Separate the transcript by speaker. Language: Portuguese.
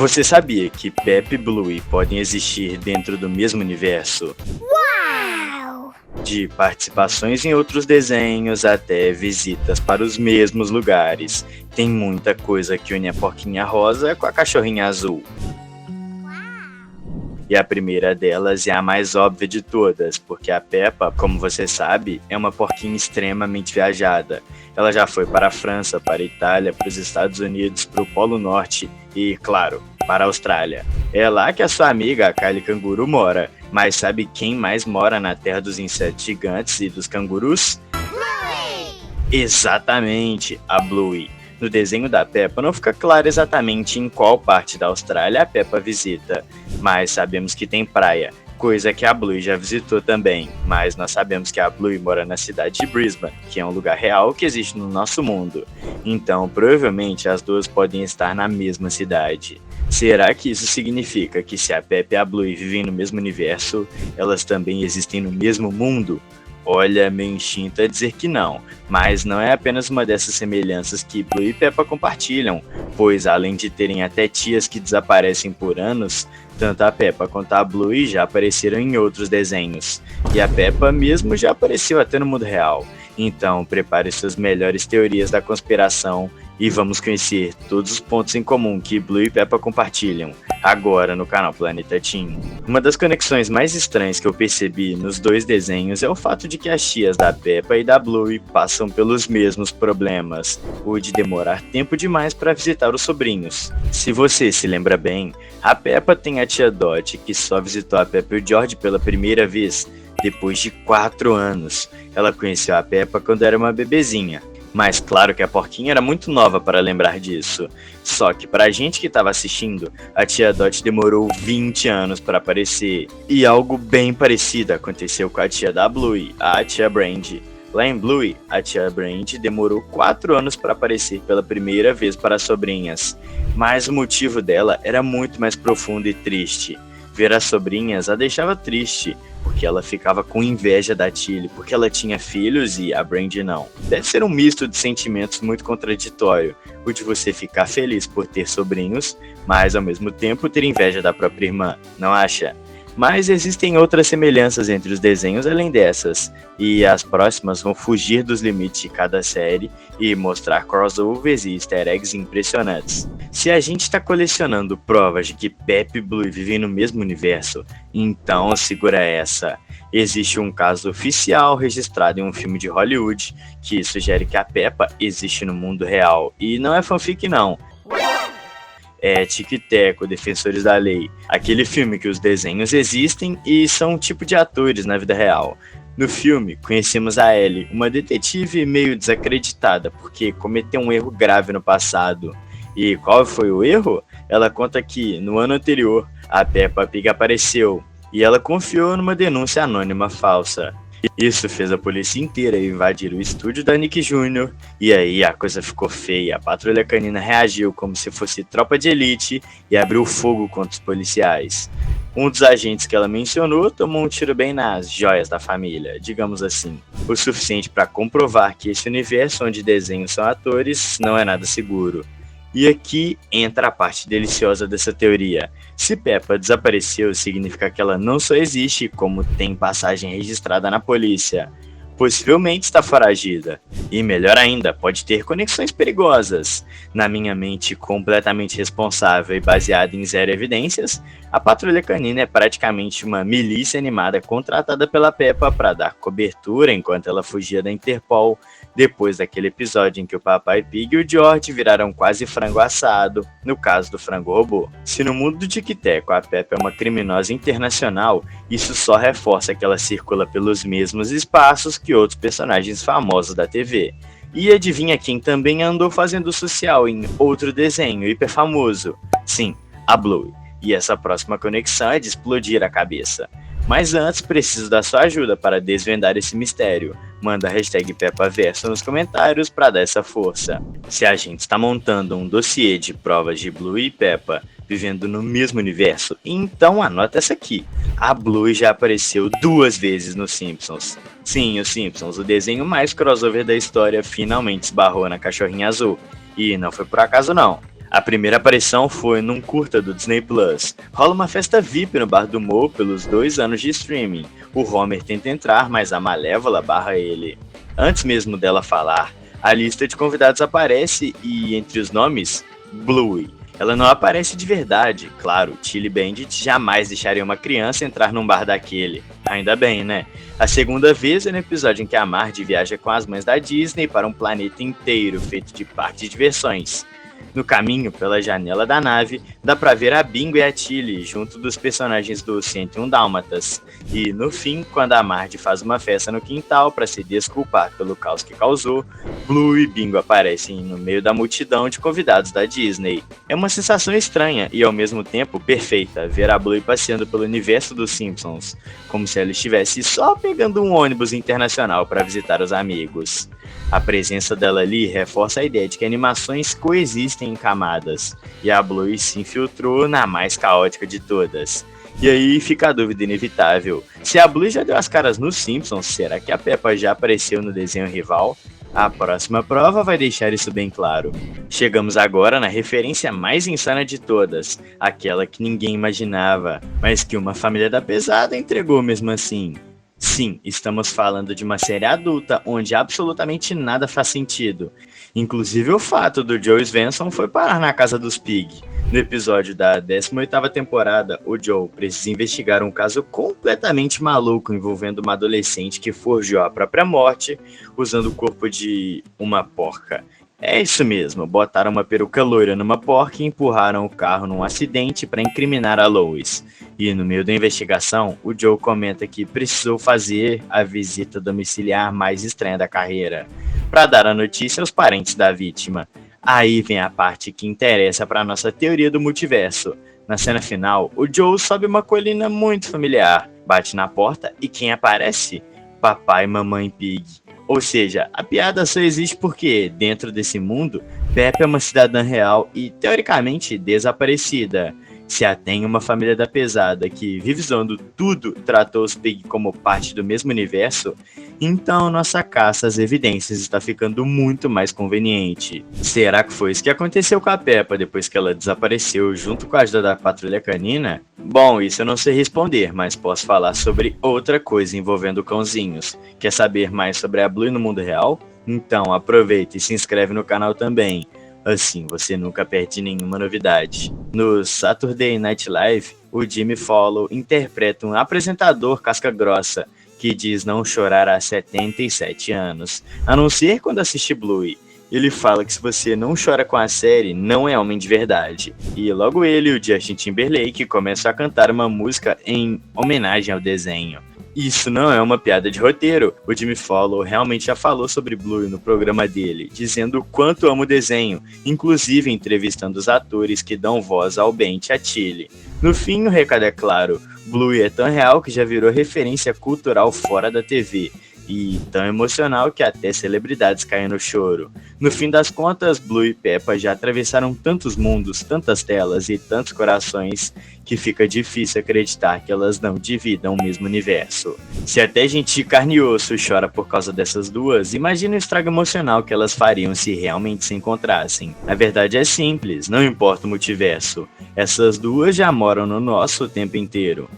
Speaker 1: Você sabia que Peppa e Bluey podem existir dentro do mesmo universo?
Speaker 2: Uau!
Speaker 1: De participações em outros desenhos até visitas para os mesmos lugares. Tem muita coisa que une a porquinha rosa com a cachorrinha azul. E a primeira delas é a mais óbvia de todas, porque a Peppa, como você sabe, é uma porquinha extremamente viajada. Ela já foi para a França, para a Itália, para os Estados Unidos, para o Polo Norte e, claro, para a Austrália. É lá que a sua amiga, a Kylie Canguru, mora. Mas sabe quem mais mora na terra dos insetos gigantes e dos cangurus?
Speaker 2: Bluey!
Speaker 1: Exatamente, a Bluey. No desenho da Peppa não fica claro exatamente em qual parte da Austrália a Peppa visita, mas sabemos que tem praia, coisa que a Bluey já visitou também, mas nós sabemos que a Bluey mora na cidade de Brisbane, que é um lugar real que existe no nosso mundo. Então, provavelmente as duas podem estar na mesma cidade. Será que isso significa que se a Peppa e a Bluey vivem no mesmo universo, elas também existem no mesmo mundo? Olha, meu instinto é dizer que não, mas não é apenas uma dessas semelhanças que Bluey e Peppa compartilham, pois além de terem até tias que desaparecem por anos, tanto a Peppa quanto a Bluey já apareceram em outros desenhos, e a Peppa mesmo já apareceu até no mundo real. Então prepare suas melhores teorias da conspiração e vamos conhecer todos os pontos em comum que Bluey e Peppa compartilham, agora no canal Planeta Teen. Uma das conexões mais estranhas que eu percebi nos dois desenhos é o fato de que as tias da Peppa e da Bluey passam pelos mesmos problemas, o de demorar tempo demais para visitar os sobrinhos. Se você se lembra bem, a Peppa tem a tia Dot, que só visitou a Peppa e o George pela primeira vez, depois de 4 anos. Ela conheceu a Peppa quando era uma bebezinha. Mas claro que a porquinha era muito nova para lembrar disso. Só que pra gente que estava assistindo, a tia Dot demorou 20 anos para aparecer. E algo bem parecido aconteceu com a tia da Bluey, a tia Brandy. Lá em Bluey, a tia Brandy demorou 4 anos para aparecer pela primeira vez para as sobrinhas. Mas o motivo dela era muito mais profundo e triste. Ver as sobrinhas a deixava triste, porque ela ficava com inveja da Tilly, porque ela tinha filhos e a Brandy não. Deve ser um misto de sentimentos muito contraditório, o de você ficar feliz por ter sobrinhos, mas ao mesmo tempo ter inveja da própria irmã, não acha? Mas existem outras semelhanças entre os desenhos além dessas, e as próximas vão fugir dos limites de cada série e mostrar crossovers e easter eggs impressionantes. Se a gente está colecionando provas de que Peppa e Bluey vivem no mesmo universo, então segura essa. Existe um caso oficial registrado em um filme de Hollywood que sugere que a Peppa existe no mundo real, e não é fanfic não. É Tic e Teco, Defensores da Lei, aquele filme que os desenhos existem e são um tipo de atores na vida real. No filme, conhecemos a Ellie, uma detetive meio desacreditada porque cometeu um erro grave no passado. E qual foi o erro? Ela conta que, no ano anterior, a Peppa Pig apareceu e ela confiou numa denúncia anônima falsa. Isso fez a polícia inteira invadir o estúdio da Nick Jr. E aí a coisa ficou feia. A patrulha canina reagiu como se fosse tropa de elite e abriu fogo contra os policiais. Um dos agentes que ela mencionou tomou um tiro bem nas joias da família, digamos assim. O suficiente para comprovar que esse universo onde desenhos são atores não é nada seguro. E aqui entra a parte deliciosa dessa teoria. Se Peppa desapareceu, significa que ela não só existe, como tem passagem registrada na polícia. Possivelmente está foragida. E melhor ainda, pode ter conexões perigosas. Na minha mente completamente responsável e baseada em zero evidências, a patrulha canina é praticamente uma milícia animada contratada pela Peppa para dar cobertura enquanto ela fugia da Interpol, depois daquele episódio em que o Papai Pig e o George viraram quase frango assado, no caso do frango robô. Se no mundo do Tic-Teco a Peppa é uma criminosa internacional, isso só reforça que ela circula pelos mesmos espaços que outros personagens famosos da TV. E adivinha quem também andou fazendo social em outro desenho hiper famoso? Sim, a Bluey. E essa próxima conexão é de explodir a cabeça. Mas antes, preciso da sua ajuda para desvendar esse mistério. Manda a hashtag PeppaVerso nos comentários para dar essa força. Se a gente está montando um dossiê de provas de Bluey e Peppa vivendo no mesmo universo, então anota essa aqui. A Bluey já apareceu 2 vezes nos Simpsons. Sim, os Simpsons, o desenho mais crossover da história, finalmente esbarrou na cachorrinha azul. E não foi por acaso não. A primeira aparição foi num curta do Disney Plus. Rola uma festa VIP no bar do Mo pelos 2 anos de streaming. O Homer tenta entrar, mas a Malévola barra ele. Antes mesmo dela falar, a lista de convidados aparece e, entre os nomes, Bluey. Ela não aparece de verdade. Claro, Tilly e Bandit jamais deixariam uma criança entrar num bar daquele. Ainda bem, né? A segunda vez é no episódio em que a Marge viaja com as mães da Disney para um planeta inteiro feito de parques de diversões. No caminho, pela janela da nave, dá pra ver a Bingo e a Tilly junto dos personagens do 101 Dálmatas. E no fim, quando a Marge faz uma festa no quintal para se desculpar pelo caos que causou, Blue e Bingo aparecem no meio da multidão de convidados da Disney. É uma sensação estranha e ao mesmo tempo perfeita ver a Blue passeando pelo universo dos Simpsons, como se ela estivesse só pegando um ônibus internacional para visitar os amigos. A presença dela ali reforça a ideia de que animações coexistem em camadas, e a Bluey se infiltrou na mais caótica de todas. E aí fica a dúvida inevitável: se a Bluey já deu as caras nos Simpsons, será que a Peppa já apareceu no desenho rival? A próxima prova vai deixar isso bem claro. Chegamos agora na referência mais insana de todas, aquela que ninguém imaginava, mas que uma família da pesada entregou mesmo assim. Sim, estamos falando de uma série adulta onde absolutamente nada faz sentido. Inclusive o fato do Joe Svensson foi parar na casa dos Pig. No episódio da 18ª temporada, o Joe precisa investigar um caso completamente maluco envolvendo uma adolescente que forjou a própria morte usando o corpo de uma porca. É isso mesmo, botaram uma peruca loira numa porca e empurraram o carro num acidente para incriminar a Lois. E no meio da investigação, o Joe comenta que precisou fazer a visita domiciliar mais estranha da carreira, para dar a notícia aos parentes da vítima. Aí vem a parte que interessa para nossa teoria do multiverso. Na cena final, o Joe sobe uma colina muito familiar, bate na porta e quem aparece? Papai e Mamãe Pig. Ou seja, a piada só existe porque, dentro desse mundo, Peppa é uma cidadã real e, teoricamente, desaparecida. Se a tem uma família da pesada que, vive zoando tudo, tratou os Pig como parte do mesmo universo, então nossa caça às evidências está ficando muito mais conveniente. Será que foi isso que aconteceu com a Peppa depois que ela desapareceu junto com a ajuda da Patrulha Canina? Bom, isso eu não sei responder, mas posso falar sobre outra coisa envolvendo cãozinhos. Quer saber mais sobre a Blue no mundo real? Então aproveita e se inscreve no canal também. Assim você nunca perde nenhuma novidade. No Saturday Night Live, o Jimmy Fallon interpreta um apresentador casca-grossa que diz não chorar há 77 anos, a não ser quando assiste Bluey. Ele fala que se você não chora com a série, não é homem de verdade. E logo ele e o Justin Timberlake começam a cantar uma música em homenagem ao desenho. Isso não é uma piada de roteiro. O Jimmy Fallon realmente já falou sobre Bluey no programa dele, dizendo o quanto ama o desenho, inclusive entrevistando os atores que dão voz ao Ben e a Tilly. No fim, o recado é claro: Bluey é tão real que já virou referência cultural fora da TV. E tão emocional que até celebridades caem no choro. No fim das contas, Blue e Peppa já atravessaram tantos mundos, tantas telas e tantos corações que fica difícil acreditar que elas não dividam o mesmo universo. Se até gente de carne e osso chora por causa dessas duas, imagina o estrago emocional que elas fariam se realmente se encontrassem. A verdade é simples, não importa o multiverso, essas duas já moram no nosso o tempo inteiro.